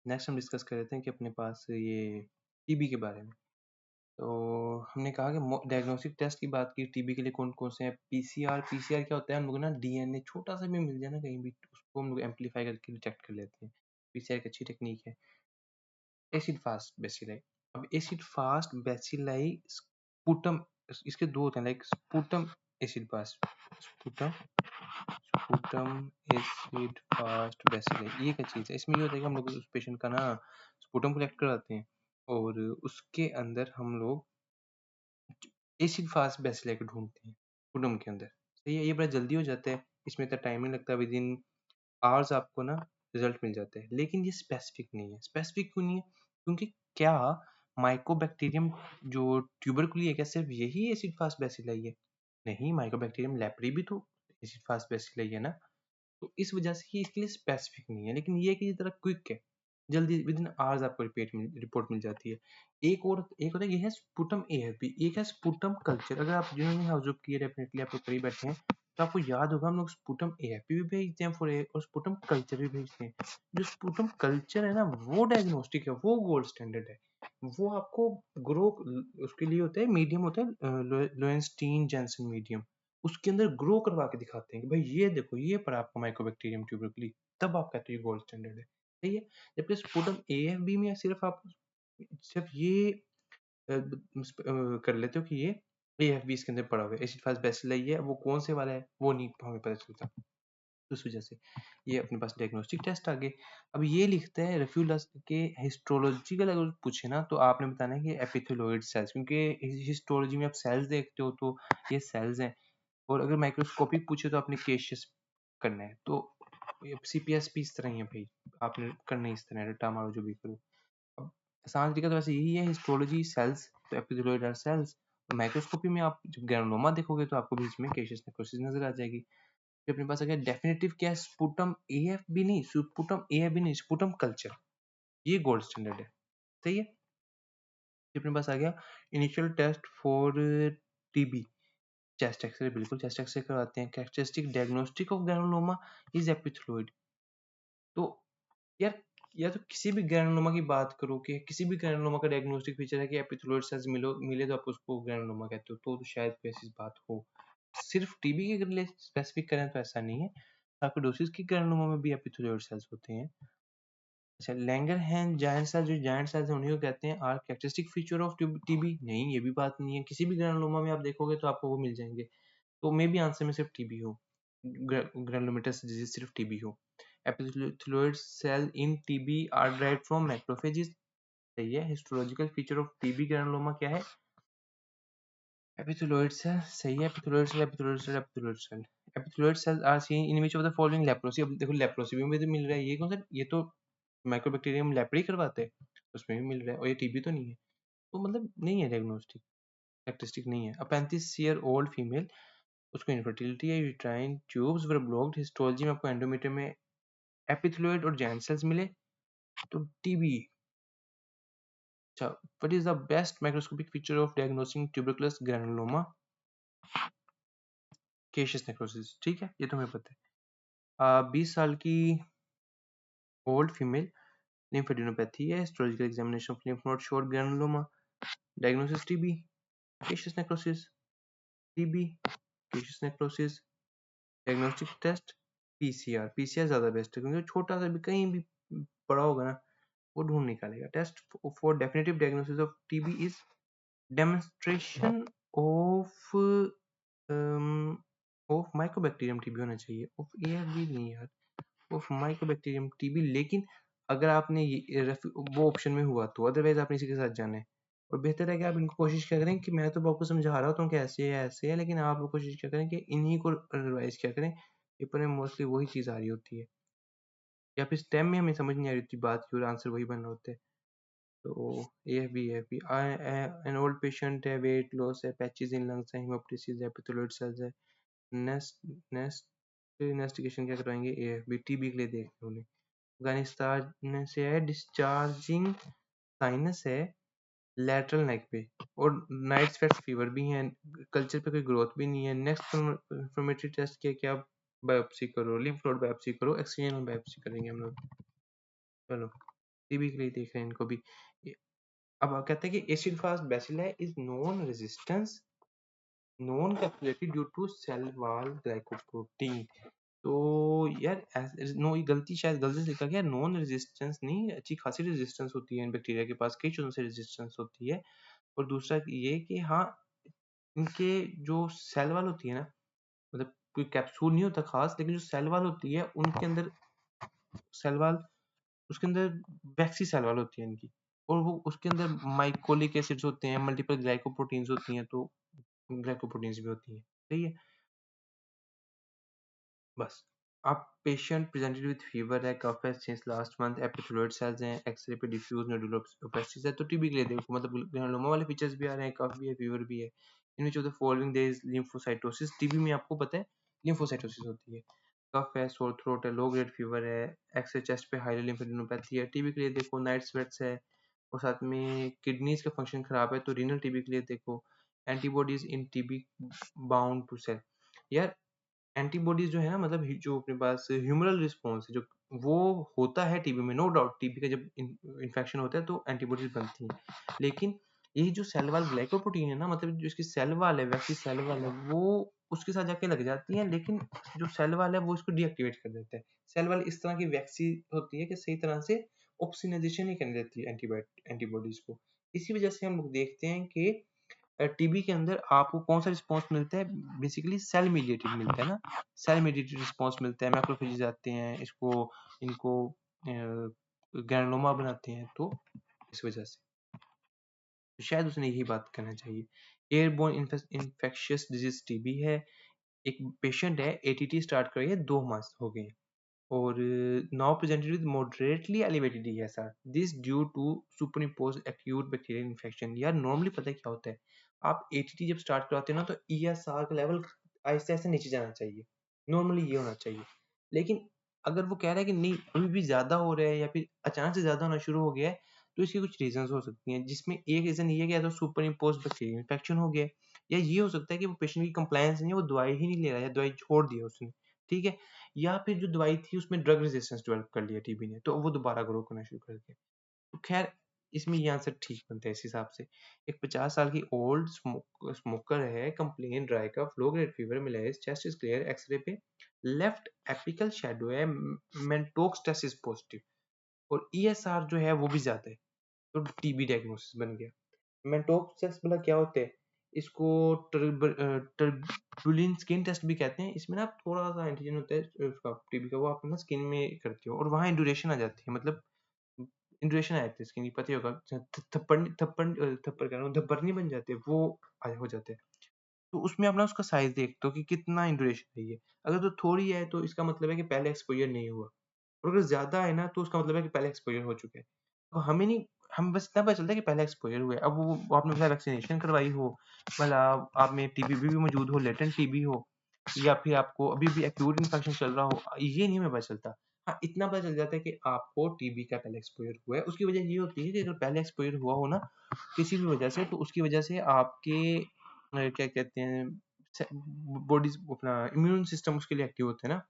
Next हम discuss कर लेते हैं कि अपने पास ये टीबी के बारे में। तो हमने कहा कि डायग्नोस्टिक टेस्ट की बात की, टीबी के लिए कौन-कौन से हैं? पीसीआर। पीसीआर क्या होता है? हम लोग ना डीएनए छोटा-सा भी मिल जाए ना कहीं भी, उसको हम लोग एम्प्लीफाई करके डिटेक्ट कर लेते हैं। पीसीआर एक अच्छी टेक्नीक है। Acid fast bacilli. अब एसिड फास्ट बेसिलाई स्पुटम, इसके दो होते हैं, like sputum acid fast, sputum sputum acid fast bacilli, ये क्या चीज़ है? इसमें ये होता है कि हम लोग उस पेशेंट का ना स्पुटम कलेक्ट कराते हैं और उसके अंदर हम लोग एसिड फास्ट बेसिलाई को ढूंढते हैं स्पुटम के अंदर। सही है, ये बड़ा जल्दी हो जाता है, इसमें इतना टाइम नहीं लगता, विद इन आवर्स आपको ना रिजल्ट मिल जाते हैं। लेकिन ये स्पेसिफिक नहीं है। स्पेसिफिक क्यों नहीं है? क्योंकि क्या माइकोबैक्टीरियम जो ट्यूबरकुली है, क्या सिर्फ यही एसिड फास्ट बेसिलाई है? नहीं, माइकोबैक्टीरियम लेप्री भी तो एसिड फास्ट बेसिलाई है ना। तो इस वजह से ये इसके लिए स्पेसिफिक नहीं है, लेकिन ये है कि ये तरह क्विक है, जल्दी विद इन आवर्स आपको रिपोर्ट मिल जाती है। एक होता है, ये है स्पुटम एएफबी, एक है स्पुटम कल्चर। अगर आप जिन्होंने ऑब्जर्व किया, डेफिनेटली आप लोग करीब बैठे हैं, तो आपको याद होगा हम लोग स्पुटम एएफबी भी भेजते हैं फॉर ए, और स्पुटम कल्चर भी भेजते हैं। जो स्पुटम कल्चर है ना, वो डायग्नोस्टिक है, वो गोल्ड स्टैंडर्ड है। वो आपको ग्रो, उसके लिए होता है मीडियम, होता है लोएंस्टीन जेंसन मीडियम, उसके अंदर ग्रो करवा के दिखाते हैं कि भाई ये देखो, ये पड़ा आपको माइकोबैक्टीरियम ट्यूबरकुली, तब आप कहते हो ये गोल्ड स्टैंडर्ड है। सही है। जबकि स्पुटम एएफबी में सिर्फ आप सिर्फ ये कर लेते हो कि ये एएफबी इसके अंदर पड़ा हुआ है, एसिड फास्ट बेसिलाई है, वो कौन से वाला है वो नहीं हमें पता चलता। तो उस वजह से ये अपने पास डायग्नोस्टिक टेस्ट आ गए। अब ये लिखता है रेफ्यूलस के हिस्टोलॉजिकल, अगर पूछे ना तो आपने बताना है कि एपिथेलॉइड सेल्स, क्योंकि हिस्टोलॉजी में आप सेल्स देखते हो तो ये सेल्स हैं, और अगर माइक्रोस्कोपिक पूछे तो आपने केशियस करना है। तो सीपीएस भी इस तरह ही है भाई, आपने करना ही इस तरह है, रट्टा मारो जो भी करो। अब आसान तरीका तो वैसे यही है, हिस्टोलॉजी सेल्स, तो एपिथेलियल आर सेल्स। माइक्रोस्कोपी में आप जब ग्रानुलोमा देखोगे तो आपको बीच में केशियस नेक्रोसिस नजर आ जाएगी। फिर अपने पास आ गया डेफिनेटिव, क्या है? स्पुटम एएफबी नहीं, स्पुटम एएफबी नहीं, स्पुटम कल्चर, ये गोल्ड स्टैंडर्ड है। सही है। फिर अपने पास आ गया initial test for TB, chest x-ray. बिल्कुल चेस्ट एक्सरे करवाते हैं। Characteristic diagnostic of granuloma is epithelioid. तो यार, या तो किसी भी ग्रैनुलोमा की बात करो कि किसी भी ग्रैनुलोमा का डायग्नोस्टिक फीचर है कि एपिथेलियोइड सेल्स मिले तो आप उसको ग्रैनुलोमा कहते हो, तो शायद कोई ऐसी बात हो। सिर्फ टीबी के लिए स्पेसिफिक करें तो ऐसा नहीं है, सार्कोइडोसिस की ग्रैनुलोमा में भी एपिथेलियोइड सेल्स होते हैं। अच्छा, लैंगरहैंस जायंट सेल्स, जो जायंट सेल्स हैं उन्हीं को कहते हैं are characteristic feature of TB? नहीं, ये भी बात नहीं है। किसी भी ग्रैनुलोमा में आप देखोगे तो आपको वो मिल जाएंगे। तो मे बी आंसर में सिर्फ टीबी हो, ग्रैनुलोमेटस डिजीज सिर्फ टीबी हो। Epithelioid cell in TB are derived from macrophages. सही है। Histological feature of TB granuloma क्या है? Epithelioid cell. सही है। Epithelioid cell, epithelioid cell, epithelioid cell. Epithelioid cell are seen in which of the following leprosy. अब देखो leprosy में भी तो मिल रहा है, ये कौन सा? ये तो माइक्रोबैक्टीरियम लेप्री करवाते हैं, उसमें भी मिल रहा है, और ये टीबी तो नहीं है। तो मतलब नहीं है, डायग्नोस्टिक कैरेक्टरिस्टिक नहीं है। अ 35 ईयर ओल्ड फीमेल, उसको इनफर्टिलिटी है, यूट्राइन ट्यूब्स वर ब्लॉक्ड। हिस्टोलॉजी में आपको एंडोमेट्रियम में एपिथेलियोइड और जायंट सेल्स मिले, तो टीबी। अच्छा, what is the best microscopic feature of diagnosing tuberculous granuloma? Caseous necrosis. ठीक है, ये तो हमें पता है। 20 साल की ओल्ड फीमेल, लिम्फेडिनोपैथी है, histological examination of lymph node showed granuloma, diagnosis TB, caseous necrosis, TB, caseous necrosis, diagnostic test PCR. PCR ज्यादा बेस्ट है, क्योंकि छोटा सा भी कहीं भी पड़ा होगा ना, वो ढूंढ निकालेगा। Test for definitive diagnosis of TB is demonstration of of mycobacterium TB होना चाहिए, ऑफ एएफबी नहीं यार, ऑफ माइकोबैक्टीरियम टीबी। लेकिन अगर आपने वो ऑप्शन में हुआ तो, अदरवाइज आपने इसी के साथ जाना है। और बेहतर है कि आप इनको कोशिश क्या करें, कि मैं तो आपको समझा रहा हूँ कि ऐसे है ऐसे है, लेकिन आप लोग कोशिश क्या करें कि इन्हीं को रिवाइज क्या करें। पेपर में मोस्टली वही चीज़ आ रही होती है, या फिर स्टेम में हमें समझ नहीं आ रही होती बात की और आंसर वही बन रहे होते हैं। तो AFB an old patient है, वेट लॉस है, पैचेस इन लंग्स है, हेमोप्टिसिस है, एपिथेलियोइड सेल्स है। नेस्ट नेस्ट इन्वेस्टिगेशन क्या करवाएंगे? AFB टीबी के लिए देख रहे उन्हें। अफगानिस्तान से है, डिस्चार्जिंग साइनस है लैटरल नेक पे, और नाइट स्वेट्स फीवर भी है, कल्चर पे कोई ग्रोथ भी नहीं है। नेक्स्ट कंफर्मेटरी टेस्ट किया, क्या? बायोप्सी करो, लिम्फ नोड बायोप्सी करो, एक्सटर्नल बायोप्सी करेंगे हम लोग। चलो। टीबी के लिए देख रहे हैं इनको भी। अब कहते हैं कि acid fast bacilli is non capsulated due to cell wall glycoprotein. तो यार नो, ये गलती शायद गलती से लिखा गया, नॉन रेजिस्टेंस नहीं, अच्छी खासी रेजिस्टेंस होती है इन बैक्टीरिया के पास, कई चीज़ों से रेजिस्टेंस होती है। और दूसरा ये कि हाँ, इनके जो सेल वॉल होती है ना, मतलब कोई कैप्सूल नहीं होता खास, लेकिन जो सेल वॉल होती है उनके अंदर सेल वॉल, उसके अंदर वैक्सी सेल वॉल होती है इनकी, और वो उसके अंदर माइकोलिक एसिड्स होते हैं, मल्टीपल ग्लाइकोप्रोटीन्स होती हैं, तो ग्लाइकोप्रोटीन्स भी होती हैं, सही है। बस आप पेशेंट प्रेजेंटेड विद फीवर है, कफ है सिंस लास्ट मंथ, एपिथेलियोइड सेल्स हैं, एक्सरे पे डिफ्यूज नोडुलोपेस्टिस है, तो टीबी के लिए देखो, मतलब ग्रानुलोमा वाले फीचर्स भी आ रहे हैं, कफ भी है, फीवर भी है। In which of the following there is lymphocytosis. TB में आपको पता है लिम्फोसाइटोसिस होती है। कफ है, सोर थ्रोट है, लो ग्रेड फीवर है, एक्सरे चेस्ट पे हाई लिम्फेडिनोपैथी है। टीबी के लिए देखो नाइट स्वेट्स है, और साथ में किडनीज का फंक्शन खराब है, तो रीनल टीबी के लिए देखो antibodies in TB bound to cell. यार एंटीबॉडीज जो है ना, मतलब जो अपने पास ह्यूमरल रिस्पॉन्स है, जो वो होता है टीबी में, नो डाउट। टीबी का जब इन्फेक्शन होता है तो एंटीबॉडीज बनती हैं, लेकिन यही जो सेल वाल ग्लाइकोप्रोटीन है ना, मतलब जो इसकी सेल वाल है, वैसी सेल वाल है, वो उसके साथ जाके लग जाती है, लेकिन जो सेल वाल है वो इसको डीएक्टिवेट कर देता है। सेल वाल इस तरह की वैक्सी होती है कि सही तरह से ऑक्सीजनाइजेशन नहीं करने देती है एंटीबॉडीज को। इसी वजह से हम लोग देखते हैं कि टीबी के अंदर आपको कौन सा रिस्पॉन्स मिलता है, बेसिकली सेल मीडिएटेड मिलता है ना, सेल मीडिएटेड रिस्पॉन्स मिलता है, मैक्रोफेजेस आते हैं, इसको इनको ग्रैनुलोमा बनाते हैं, तो इस वजह से तो शायद उसने यही बात करना चाहिए। एयरबोर्न इन्फेक्शियस डिजीज टीबी है, एक पेशेंट है, एटीटी स्टार्ट करिए 2 मास हो गए, और now presented with moderately elevated ESR, this due to superimposed acute bacterial infection. यार नॉर्मली पता है क्या होता है, आप एटीटी जब स्टार्ट कराते हो ना, तो ईएसआर का लेवल आहिस्ते आहिस्ते नीचे जाना चाहिए, नॉर्मली ये होना चाहिए। लेकिन अगर वो कह रहा है कि नहीं अभी भी ज्यादा हो रहा है, या फिर अचानक से ज्यादा होना शुरू हो गया है, तो इसकी कुछ रीजंस हो सकती हैं, जिसमें एक रीजन ये है कि या तो सुपर इम्पोज बैक्टीरियल इन्फेक्शन हो गया है, या ये हो सकता है कि वो पेशेंट की कंप्लायंस नहीं है, वो दवाई ही नहीं ले रहा है, या दवाई छोड़ दी है उसने, ठीक है, या फिर जो दवाई थी उसमें ड्रग रेजिस्टेंस डेवलप कर लिया टीबी ने, तो वो दोबारा ग्रो करना शुरू कर दिया। तो खैर इसमें ये आंसर ठीक बनता है इस हिसाब से। एक 50 साल की ओल्ड स्मोकर है, complain dry cough, low grade fever, malaria, chest is clear, x-ray पे लेफ्ट एपिकल शैडो है, मेंटोक्स टेस्ट इज पॉजिटिव, और ईएसआर जो है वो भी ज्यादा है, तो टीबी डायग्नोसिस बन गया। मेंटोक्स टेस्ट मतलब क्या होते हैं, इसको टर्बुलिन स्किन टेस्ट भी कहते हैं। इसमें ना थोड़ा सा एंटीजन होता है उसका टीबी का, वो आप ना स्किन में करते हो, और वहाँ इंड्यूरेशन आ जाती है, मतलब इंड्यूरेशन आ जाती है स्किन की, पता ही होगा, थप्पड़ थप्पड़ थप्पड़ कह रहा हूँ, धब्बर नहीं बन जाते वो, हो जाते हैं। तो उसमें आप ना उसका साइज देखते हो कि कितना इंड्यूरेशन है ये। अगर तो थोड़ी है तो इसका मतलब है कि पहले एक्सपोजर नहीं हुआ, और अगर ज़्यादा है ना तो उसका मतलब है कि पहले एक्सपोजर हो चुका है। तो हमें नहीं, हमें बस इतना पता चलता है कि पहले एक्सपोजर हुआ है। अब वो आपने पहले वैक्सीनेशन करवाई हो, मतलब आप में टीबी भी मौजूद हो, लेटेंट टीबी हो, या फिर आपको अभी भी एक्यूट इन्फेक्शन चल रहा हो, ये नहीं हमें पता चलता। हाँ, इतना पता चल जाता है कि आपको टीबी का पहले एक्सपोजर हुआ है। उसकी वजह ये होती है कि अगर पहले एक्सपोजर हुआ हो ना किसी भी वजह से, तो उसकी वजह से आपके क्या कहते हैं, बॉडीज अपना इम्यून सिस्टम उसके लिए एक्टिव होता है ना,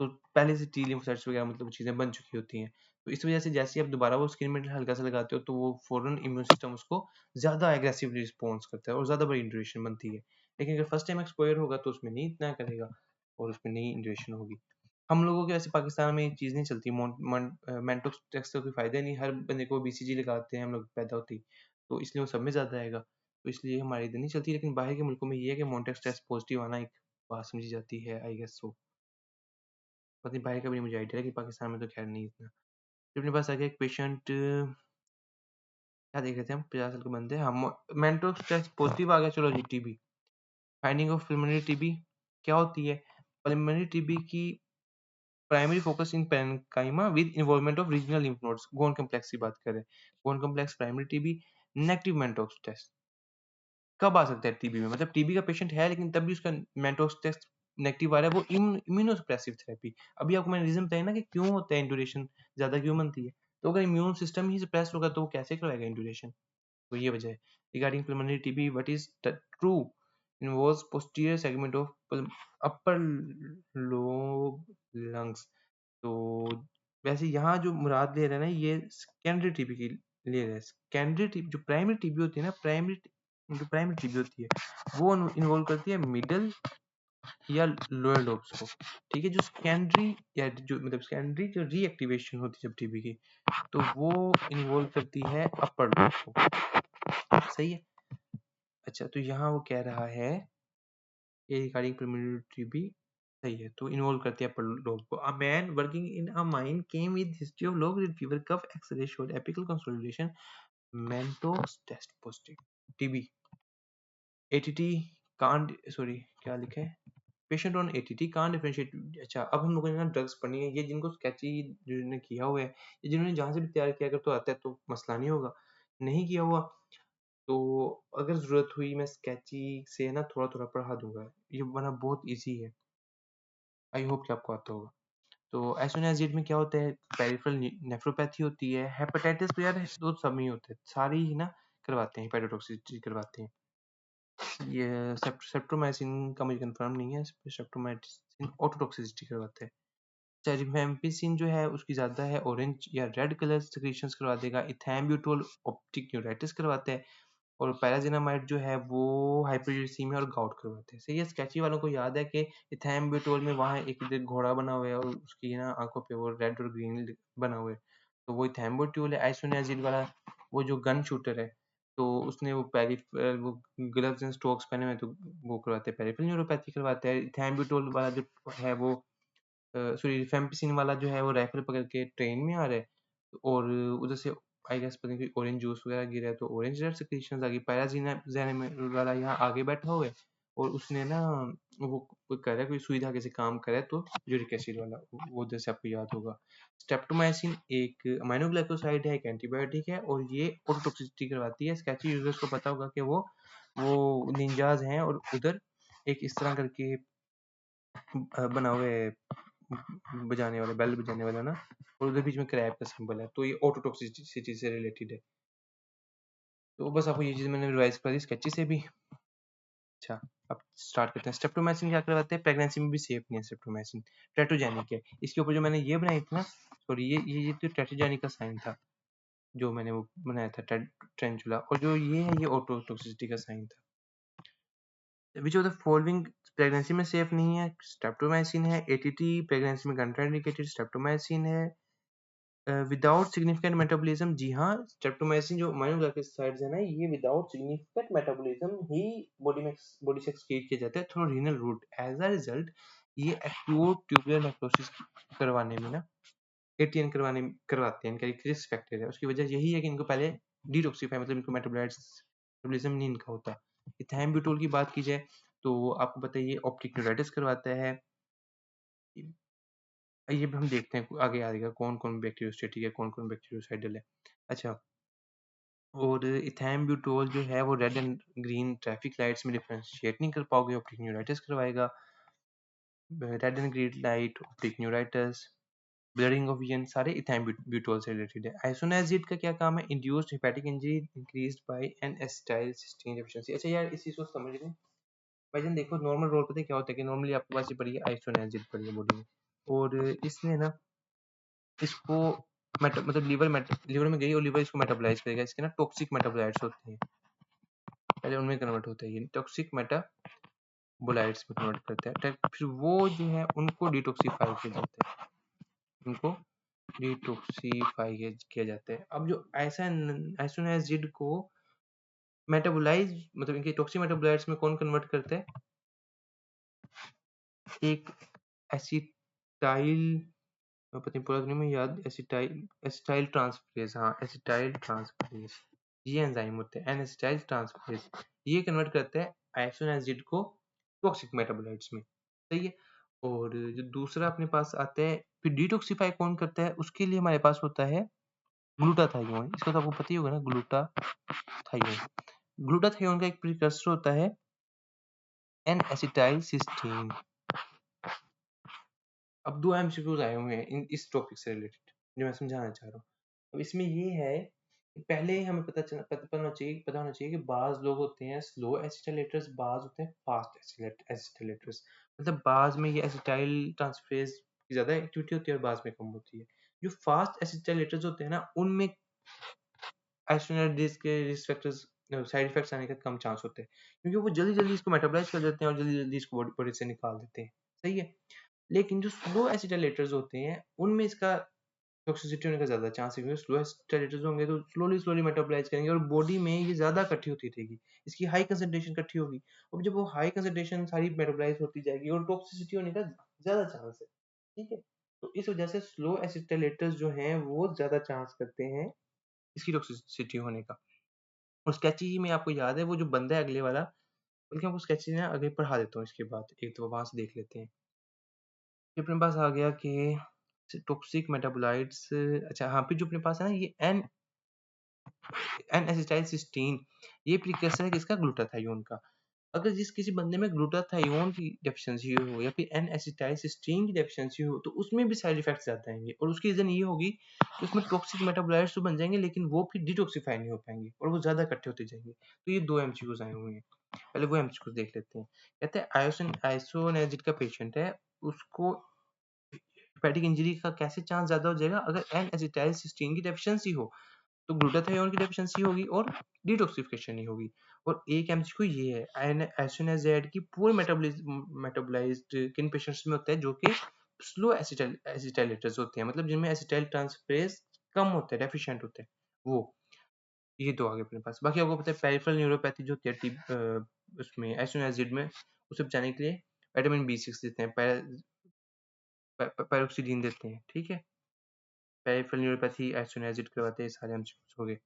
तो पहले से टी लिम्फोसाइट्स वगैरह मतलब चीज़ें बन चुकी होती हैं। तो इस वजह से जैसे ही आप दोबारा वो स्किन में हल्का सा लगाते हो, तो वो फ़ौरन इम्यून सिस्टम उसको ज़्यादा एग्रेसिवली रिस्पॉन्स करता है, और ज़्यादा बड़ी इंड्यूरेशन बनती है। लेकिन अगर फर्स्ट टाइम एक्सपोज़र होगा तो उसमें नहीं इतना करेगा, और उसमें नहीं इंड्यूरेशन होगी। हम लोगों के वैसे पाकिस्तान में ये चीज़ नहीं चलती, मेंटोक्स टेस्ट का कोई फ़ायदा नहीं, हर बंदे को बीसीजी लगाते हैं हम लोग पैदा होते ही, तो इसलिए वो सब में ज़्यादा आएगा। तो इसलिए हमारे इधर नहीं चलती, लेकिन बाहर के मुल्कों में ये है कि मोंटेक्स टेस्ट पॉजिटिव आना एक बात समझी जाती है, आई गेस सो। पता नहीं बाहर का भी नहीं मुझे आइडिया, लेकिन पाकिस्तान में तो खैर नहीं इतना। फिर अपने पास आ गया एक पेशेंट, क्या देख रहे थे हम, 50 साल के बंदे, हम मेंटोस टेस्ट पॉजिटिव आ गया, चलो जी TB. Finding of pulmonary TB क्या होती है, पल्मोनरी टीबी की primary focus in parenchyma with involvement of regional lymph nodes, Ghon complex की बात करें, Ghon complex primary TB, negative Mantoux test कब आ सकता है टीबी में, मतलब टीबी का पेशेंट है लेकिन तब भी उसका मेंटोक्स टेस्ट नेगेटिव आ रहा है, वो इम्यूनोसप्रेसिव थेरेपी। अभी आपको मैंने रीजन बताया ना कि क्यों होता है इंड्यूरेशन ज्यादा क्यों बनती है, तो अगर इम्यून सिस्टम ही सप्रेस होगा तो वो कैसे करवाएगा इंड्यूरेशन, तो ये वजह है। Regarding pulmonary TB, what is true involves posterior segment of upper lobe lungs, तो वैसे यहाँ जो मुराद ले रहा है ना, ये सेकेंडरी टीबी की ले रहा है। सेकेंडरी टीबी, जो प्राइमरी टीबी होती है ना, जो प्राइमरी टीबी होती है वो इन्वॉल्व करती है मिडल या लोअर लोब्स को, ठीक है। जो सेकेंडरी या जो मतलब सेकेंडरी जो रीएक्टिवेशन होती है जब टीबी की, तो वो इन्वॉल्व करती है अपर लोब को, सही है। अच्छा, तो यहाँ वो कह रहा है ये रिगार्डिंग प्राइमरी टीबी सही है, तो इन्वॉल्व करती है अपर लोब को। A man working in a mine came with history of low grade fever, cough, x-ray showed apical consolidation, Mantoux test positive, TB, ATT can't, sorry क्या लिखा है, patient on ATT can't differentiate. अच्छा, अब हम लोगों ने ना ड्रग्स पढ़नी है, ये जिनको स्केची जिन्होंने किया हुआ है, ये जिन्होंने जहाँ से भी तैयार किया, अगर तो आता है तो मसला नहीं होगा, नहीं किया हुआ तो अगर ज़रूरत हुई मैं स्केची से ना थोड़ा-थोड़ा पढ़ा दूँगा, ये वरना बहुत ईज़ी है। आई होप कि आपको आता होगा। तो एसोनियाज़िड में क्या होता है, पेरिफेरल नेफ्रोपैथी होती है, हेपेटाइटिस तो यार वो सब में ही होते हैं, सारी ही ना करवाते हैं, हेपेटोटॉक्सिसिटी करवाते हैं। ये सेप्टोमाइसिन का मुझे कंफर्म नहीं है, सेप्टोमाइसिन ऑटोटॉक्सिसिटी करवाता है। रिफैम्पिसिन जो है उसकी ज़्यादा है, ऑरेंज या रेड कलर सिक्रीशंस करवा देगा। इथैम्ब्यूटोल ऑप्टिक न्यूराइटिस करवाता है, और पैराजिनामाइड जो है वो हाइपरग्लिसीमिया और गाउट करवाते हैं। सही है, स्केची वालों को याद है कि इथैम्ब्यूटोल में वहाँ एक इधर घोड़ा बना हुआ है और उसकी ना आंखों पे वो रेड और ग्रीन बना हुआ है, तो वो इथैम्ब्यूटोल है। आइसोनियाजिड वाला वो जो गन शूटर है, तो उसने वो वो ग्लव्स एंड स्टोक्स पहने हुए, तो वो करवाते हैं पेरिफेरल न्यूरोपैथी करवाते हैं। इथैम्ब्यूटोल वाला जो है वो सॉरी रिफेम्पिसिन वाला जो है वो राइफल पकड़ के ट्रेन में आ रहा है, और उधर से आई गेस पता नहीं कोई ऑरेंज जूस वगैरह गिरा है, तो ऑरेंज रेड सिक्रीशंस आ गई। पैराजीनामाइड वाला यहाँ आगे बैठा हुआ है और उसने ना वो कर रहा है, कोई सुई धागे से काम कर रहा है, तो यूरिक एसिड वाला वो जैसे आपको याद होगा। स्ट्रेप्टोमाइसिन एक अमाइनोग्लाइकोसाइड है, एक एंटीबायोटिक है, और ये ऑटोटॉक्सिसिटी करवाती है। स्केची यूजर्स को पता होगा कि वो निंजाज हैं, और उधर एक इस तरह करके बना हुआ है बजाने वाला, बेल बजाने वाला ना, और उधर बीच में क्रैब का सिंबल है, तो ये ऑटोटॉक्सिसिटी से रिलेटेड है। तो बस आपको ये चीज़ मैंने रिवाइज करा दी स्केची से भी। अच्छा, अब स्टार्ट करते हैं। स्ट्रेप्टोमाइसिन क्या करवाते हैं, प्रेगनेंसी में भी सेफ नहीं है स्ट्रेप्टोमाइसिन, टेट्रोजेनिक है। इसके ऊपर जो मैंने ये बनाई थी ना, सॉरी ये तो टेट्रोजेनिक का साइन था, जो मैंने वो बनाया था ट्रेंचुला, और जो ये है ये ऑटोटॉक्सिसिटी का साइन था। Which of the following pregnancy में सेफ नहीं है, स्ट्रेप्टोमाइसिन है। एटीटी प्रेगनेंसी में कंट्राइंडिकेटेड स्ट्रेप्टोमाइसिन है। विदाउट सिग्निफिकेंट मेटाबॉलिज्म, जी हाँ, स्ट्रेप्टोमाइसिन जो अमाइनोग्लाइकोसाइड्स है ना, ये विदाउट सिग्निफिकेंट मेटाबॉलिज्म ही बॉडी से एक्सक्रीट किया जाता है through renal route. As a result ये एक्यूट ट्यूबुलर नेक्रोसिस करवाने में ना, एटीएन करवाते हैं, इनका एक रिस्क फैक्टर है। उसकी वजह यही है कि इनको पहले डिटॉक्सिफाई, मतलब इनको मेटाबोलाइट्स नहीं इनका होता। इथैम्ब्यूटोल की बात की जाए तो आपको पता है ये ऑप्टिक न्यूराइटिस करवाता है। ये भी हम देखते हैं आगे आएगा कौन कौन बैक्टीरियोस्टेटिक है, कौन कौन बैक्टीरियोसाइडल है। अच्छा, और इथैम्ब्यूटोल जो है वो red and green traffic lights में डिफरेंशिएट नहीं कर पाओगे, ऑप्टिक न्यूराइटिस करवाएगा। Red and green light, optic neuritis, blurring of vision, सारे इथैम्ब्यूटोल से रिलेटेड है। आइसोनियाजिड का क्या काम है, induced hepatic injury increased by N acetyl cysteine deficiency. अच्छा यार, इस चीज को समझ लें भाईजान। देखो नॉर्मल रोल पता है क्या होता है, कि नॉर्मली आपके पास ये पड़ी है आइसोनियाजिड पड़ी है बॉडी में, और इसने ना इसको मतलब लीवर में गई, और लीवर इसको मेटाबोलाइज करेगा। इसके ना टॉक्सिक मेटाबोलाइट्स होते हैं, पहले उनमें कन्वर्ट होता है, ये टॉक्सिक मेटाबोलाइट्स में कन्वर्ट करता है, फिर वो जो है उनको डिटॉक्सिफाई किया जाता है, उनको डिटॉक्सिफाई किया जाता है। अब जो ऐसा आइसोनियाजिड को मेटाबोलाइज, मतलब इनके टॉक्सिक मेटाबोलाइट्स में कौन कन्वर्ट करता है, एक एसिटाइल, पता नहीं पूरा नहीं में याद, एसिटाइल ट्रांसफरेज, हाँ एसिटाइल ट्रांसफरेज, ये एंजाइम होते हैं, एन एसिटाइल ट्रांसफरेज। ये कन्वर्ट करते हैं आइसोनियाजिड को टॉक्सिक मेटाबोलाइट्स में, सही है। और जो दूसरा अपने पास आता है, फिर डिटॉक्सिफाई कौन करता है, उसके लिए हमारे पास होता है ग्लूटाथायोन। इसका तो आपको पता ही होगा ना, ग्लूटाथायोन। ग्लूटाथायोन का एक प्रिकर्सर होता है एन एसिटाइल सिस्टीन। अब दो एमसीक्यूज आए हुए हैं इस टॉपिक से रिलेटेड, जो मैं समझाना चाह रहा हूँ। अब इसमें ये है कि पहले हमें पता होना चाहिए कि बाज लोग होते हैं स्लो एसिटाइलेटर्स, बाज होते हैं फास्ट एसिटाइलेटर्स। मतलब बाज में ये एसिटाइल ट्रांसफरेज की ज़्यादा एक्टिविटी होती है और बाज में कम होती है। जो फास्ट एसिटाइलेटर्स होते हैं ना, उनमें आइसोनियाजिड के रिस्क फैक्टर्स साइड इफेक्ट्स आने का कम चांस होते हैं, क्योंकि वो जल्दी जल्दी इसको मेटाबोलाइज कर देते हैं और जल्दी जल्दी इसको बॉडी से निकाल देते हैं। सही है। लेकिन जो स्लो एसिटाइलेटर्स होते हैं उनमें इसका टॉक्सिसिटी होने का ज़्यादा चांस है, क्योंकि स्लो एसिटाइलेटर्स होंगे तो स्लोली स्लोली मेटाबोलाइज करेंगे और बॉडी में ये ज़्यादा इकट्ठी होती रहेगी, इसकी हाई कंसंट्रेशन इकट्ठी होगी। अब जब वो हाई कंसंट्रेशन सारी मेटाबोलाइज होती जाएगी और टॉक्सिसिटी होने का ज़्यादा चांस है। ठीक है। तो इस वजह से स्लो एसिटाइलेटर्स जो हैं वो ज़्यादा चांस करते हैं इसकी टॉक्सिसिटी होने का। और स्केची में आपको याद है वो जो बंदा है अगले वाला, बल्कि आपको स्केची ना आगे पढ़ा देता हूँ इसके बाद, एक तो वहां से देख लेते हैं। फिर अपने पास आ गया कि टॉक्सिक मेटाबोलाइट्स। अच्छा हाँ, फिर जो अपने पास है ना ये एन एन एसिटाइलसिस्टीन, ये प्रिकसर है किसका, ग्लूटाथायोन का। अगर जिस किसी बंदे में ग्लूटाथायोन की डेफिशिएंसी हो या फिर एन एसिटाइलसिस्टीन की डेफिशिएंसी हो तो उसमें भी साइड इफेक्ट्स आते आएंगे, और उसकी रीजन ये होगी कि उसमें टॉक्सिक मेटाबोलाइट्स तो बन जाएंगे लेकिन वो फिर डिटॉक्सिफाई नहीं हो पाएंगे और वो ज्यादा इकट्ठे होते जाएंगे। तो ये दो एमसीक्यूज आए हुए हैं, पहले वो एमसीक्यूज देख लेते हैं। कहते हैं आइसोनेजिड का पेशेंट है, उसको हेपेटिक इंजरी का कैसे चांस ज्यादा हो जाएगा, अगर एन एसिटाइलसिस्टीन की डेफिशिएंसी हो तो ग्लूटाथायोन की डेफिशिएंसी होगी और डिटॉक्सिफिकेशन नहीं होगी। और एक एमसीक्यू ये है, एसोनाजेड की पूरे मेटाबोलाइज्ड किन पेशेंट्स में होता है, जो कि स्लो एसिटाइलेटर्स होते हैं, मतलब जिनमें एसिटाइल ट्रांसफरेज कम होते हैं, डेफिशिएंट होते हैं वो। ये दो आगे अपने पास। बाकी आपको पता है पेरिफेरल न्यूरोपैथी जो होती है उसमें एसोनाजेड में, उसे बचाने के लिए विटामिन बी 6 देते हैं, पैरोक्सीडीन देते हैं। ठीक है। पेरिफेरल न्यूरोपैथी एसोनाजेड करवाते हैं, सारे एमसीक्यूज हो गए।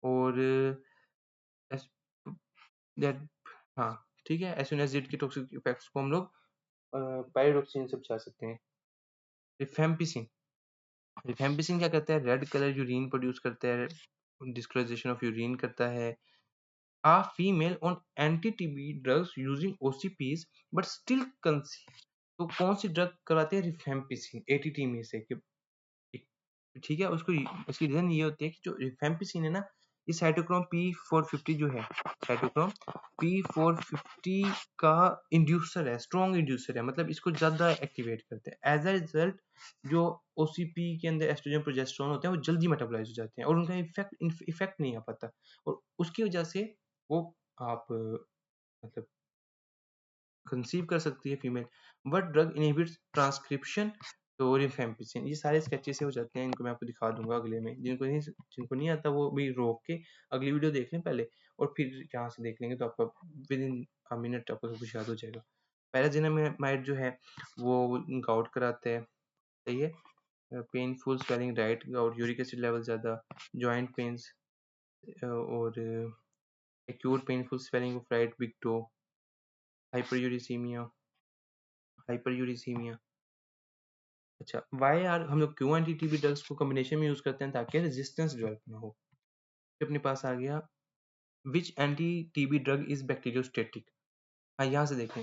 और एस दैट हाँ ठीक है, एसोनाजिड की टॉक्सिक इफेक्ट्स को हम लोग पायरोक्सिन से बचा सकते हैं। रिफेम्पिसिन, रिफेम्पिसिन क्या करता है, रेड कलर यूरिन प्रोड्यूस करता है, डिस्क्लोराइजेशन ऑफ यूरिन करता है। A female on anti TB drugs using OCPs but still conceive, तो कौन सी ड्रग करवाते हैं, रिफेम्पिसिन एटीटी में से ठीक है। उसको उसकी रीजन ये होती है कि जो रिफेम्पिसिन है ना, ये साइटोक्रोम P450 जो है, साइटोक्रोम P450 का इंड्यूसर है, स्ट्रॉन्ग इंड्यूसर है, मतलब इसको ज्यादा एक्टिवेट करते हैं। एज अ रिजल्ट जो ओसीपी के अंदर एस्ट्रोजन प्रोजेस्टेरोन होते हैं वो जल्दी मेटाबोलाइज हो जाते हैं और उनका इफेक्ट नहीं आ पाता, और उसकी वजह से वो आप मतलब कंसीव कर सकती है female. But drug inhibits transcription, तो रिफेम्पिसिन, ये सारे स्केचेस से हो जाते हैं, इनको मैं आपको दिखा दूंगा अगले में। जिनको नहीं आता वो भी रोक के अगली वीडियो देख लें पहले, और फिर यहाँ से देख लेंगे तो आपका विद इन अ मिनट आपको सब कुछ याद हो जाएगा। पैराजिनामाइड जो है वो गाउट कराते हैं। सही है। Painful swelling right gout, uric acid level ज़्यादा, जॉइंट पेन्स, और acute painful swelling of right big toe, hyperuricemia, hyperuricemia. अच्छा, वाई आर हम लोग क्यों एंटी टीबी ड्रग्स को कॉम्बिनेशन में यूज करते हैं, ताकि रेजिस्टेंस डेवलप ना हो। फिर अपने पास आ गया which anti TB drug is bacteriostatic. हाँ, यहाँ से देखें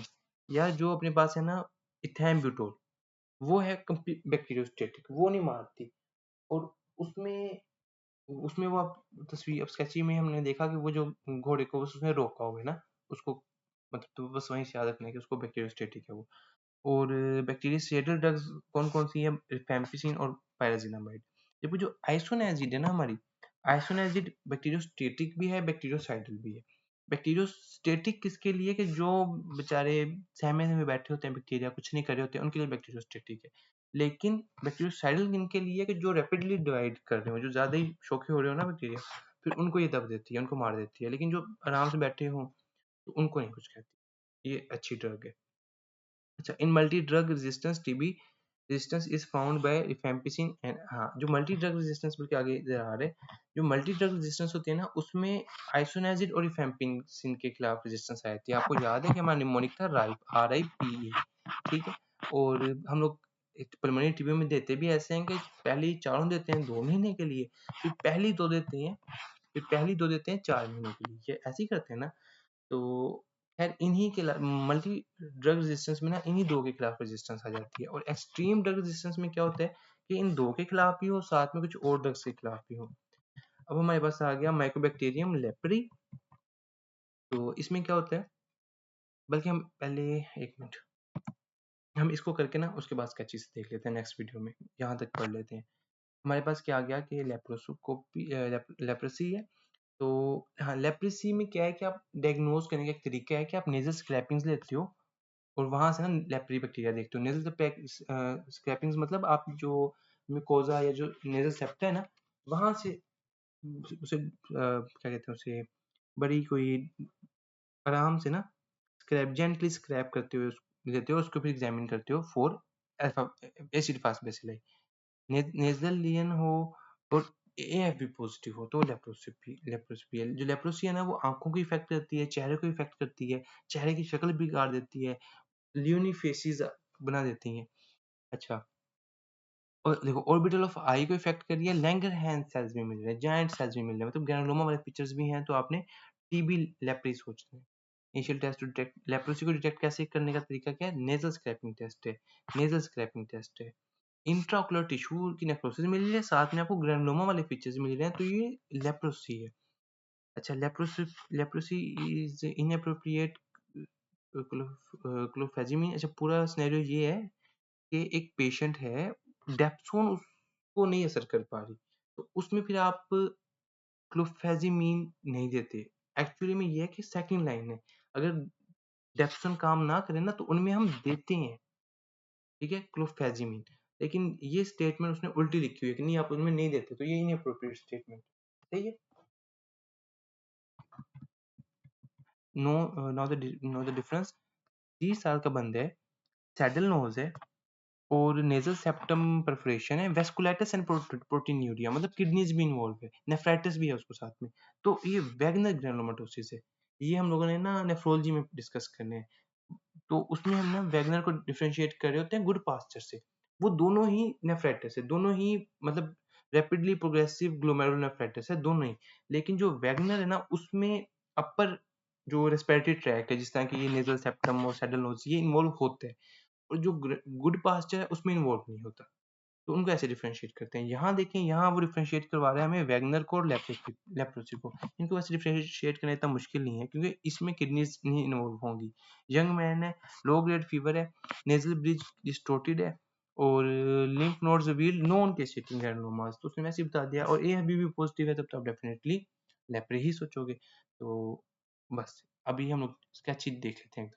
यार, जो अपने पास है ना इथैम्ब्यूटोल, वो है बैक्टीरियोस्टेटिक, वो नहीं मारती। और उसमें उसमें वो आप तस्वीर अब स्केची में हमने देखा कि वो जो घोड़े को बस उसने रोका हुआ है ना, उसको मतलब तो बस वहीं से याद रखना है कि उसको बैक्टीरियोस्टेटिक है वो। और बैक्टीरियोसाइडल ड्रग्स कौन कौन सी है, रिफेम्पिसिन और पायराजिनामाइड। जबकि जो आइसोनाजिड है ना हमारी, आइसोनाजिड बैक्टीरियोस्टेटिक भी है, बैक्टीरियोसाइडल भी है। बैक्टीरियोस्टेटिक किसके लिए, कि जो बेचारे सहमे में बैठे होते हैं बैक्टीरिया, कुछ नहीं कर रहे होते हैं, उनके लिए बैक्टीरियोस्टेटिक है। लेकिन बैक्टीरियोसाइडल इनके लिए कि जो रैपिडली डिवाइड कर रहे हो, जो ज्यादा ही शौकी हो रहे हो ना बैक्टीरिया, फिर उनको ये दब देती है, उनको मार देती है। लेकिन जो आराम से बैठे हो तो उनको नहीं कुछ कहती, ये अच्छी ड्रग है। अच्छा, in multi drug resistance TB resistance is found by rifampicin and, हाँ जो मल्टी ड्रग रेजिस्टेंस बल्कि आगे इधर आ रहे हैं, जो मल्टी ड्रग रेजिस्टेंस होती है ना, उसमें आइसोनाजिड और रिफेम्पिसिन के खिलाफ रेजिस्टेंस आई थी। आपको याद है कि हमारा निमोनिक था राइप, RIPE। ठीक है। और हम लोग पल्मोनरी टीबी में देते भी ऐसे हैं कि पहली चारों देते हैं 2 महीने के लिए, फिर पहली दो देते हैं, फिर पहली दो देते हैं 4 महीने के लिए, ये ऐसे ही करते हैं ना। तो खैर इन्हीं के मल्टी ड्रग रेजिस्टेंस में ना इन्हीं दो के खिलाफ रेजिस्टेंस आ जाती है। और एक्सट्रीम ड्रग रेजिस्टेंस में क्या होता है कि इन दो के खिलाफ भी हो, साथ में कुछ और ड्रग्स के खिलाफ भी हो। अब हमारे पास आ गया माइकोबैक्टीरियम लेप्री। तो इसमें क्या होता है, बल्कि हम पहले एक मिनट हम इसको करके ना उसके बाद स्केचेस देख लेते हैं नेक्स्ट वीडियो में, यहाँ तक पढ़ लेते हैं। हमारे पास क्या आ गया कि लेप्रोस्कोपी लेप्रोसी है। तो हाँ, लेप्रोसी में क्या है कि आप डायग्नोज करने का एक तरीका है कि आप नेजल स्क्रैपिंग्स लेते हो और वहां से ना लेप्री बैक्टीरिया देखते हो। नेजल स्क्रैपिंग्स मतलब आप जो म्यूकोजा या जो नेजल सेप्टा है ना, वहां से उसे क्या कहते हैं उसे, बड़ी कोई आराम से ना जेंटली स्क्रैप करते हुए लेते हो, उसको फिर एग्जामिन करते हो for acid fast bacilli. Nasal लियन हो और एएफबी पॉजिटिव हो तो लेप्रोस्पी है। जो लेप्रोसी है ना, वो आंखों को इफेक्ट करती है, चेहरे को इफेक्ट करती है, चेहरे की शक्ल बिगाड़ देती है, लियोनी फेसिस बना देती हैं। अच्छा, और देखो ऑर्बिटल ऑफ आई को इफेक्ट कर रही है, लैंगरहैंस सेल्स भी मिल रहे हैं, जायंट सेल्स भी मिल रहे हैं, मतलब ग्रैनुलोमा वाले पिक्चर्स भी हैं। तो आपने टीबी लेप्री सोचते हैं। Initial test to detect leprosy को डिटेक्ट कैसे करने का तरीका क्या है? नेजल स्क्रैपिंग टेस्ट है। नेजल स्क्रैपिंग टेस्ट है। इंट्राओकुलर टिश्यू की नेक्रोसिस मिल रही है, साथ में आपको ग्रैनुलोमा वाले फीचर्स मिल रहे हैं, तो ये लेप्रोसी है। अच्छा, लेप्रोसी इज इनएप्रोप्रिएट क्लोफेजिमिन। अच्छा, पूरा सिनेरियो ये है कि एक पेशेंट है, डेप्सोन उसको नहीं असर कर पा रही, तो उसमें फिर आप क्लोफेजिमिन नहीं देते। एक्चुअली में ये है कि सेकंड लाइन है, अगर डेप्सोन काम ना करे ना, तो उनमें हम देते हैं, ठीक है, क्लोफेजिमिन। लेकिन ये स्टेटमेंट उसने उल्टी लिखी हुई है कि नहीं आप उनमें नहीं देते, तो ये इनअप्रोप्रिएट स्टेटमेंट, सही है। No, know the difference. 30 साल का बंदा है, सैडल नोज है और नेजल सेप्टम परफोरेशन है, वेस्कुलाइटिस एंड प्रोटीन्यूरिया, मतलब किडनीज भी इन्वॉल्व है, नेफ्राइटिस भी है उसको साथ में। तो ये वैगनर ग्रेनुलोमाटोसिस है। ये हम लोगों ने ना नेफ्रोलॉजी में डिस्कस करने हैं। तो उसमें हम ना वैगनर को डिफरेंशिएट कर रहे होते हैं गुड पास्चर से। वो दोनों ही नेफ्राइटिस है, दोनों ही मतलब रैपिडली प्रोग्रेसिव ग्लोमेरुलोनेफ्राइटिस है, दोनों ही। लेकिन जो वैगनर है ना, उसमें अपर जो रेस्पिरेटरी ट्रैक है, जिस तरह की ये नेजल सेप्टम और सैडल नोज, ये इन्वॉल्व होते हैं, और जो गुड पास्चर है उसमें इन्वॉल्व नहीं होता। तो उनको ऐसे डिफरेंशिएट करते हैं। यहाँ देखें, यहाँ वो डिफरेंशिएट करवा रहे हैं हमें वैगनर को और लेप्रोसी को। इनको वैसे डिफरेंशिएट करना इतना मुश्किल नहीं है, क्योंकि इसमें किडनीज नहीं इन्वॉल्व होंगी। यंग मैन है, लो ग्रेड फीवर है, नेजल ब्रिज डिस्टोर्टेड है, और लिम्फ नोड्स रिवील नॉन केसेटिंग ग्रैनुलोमास, तो उसने वैसे ही बता दिया। और ए अभी भी पॉजिटिव है, तब तो आप डेफिनेटली लेप्रे ही सोचोगे। तो बस अभी हम लोग स्केच देख लेते हैं।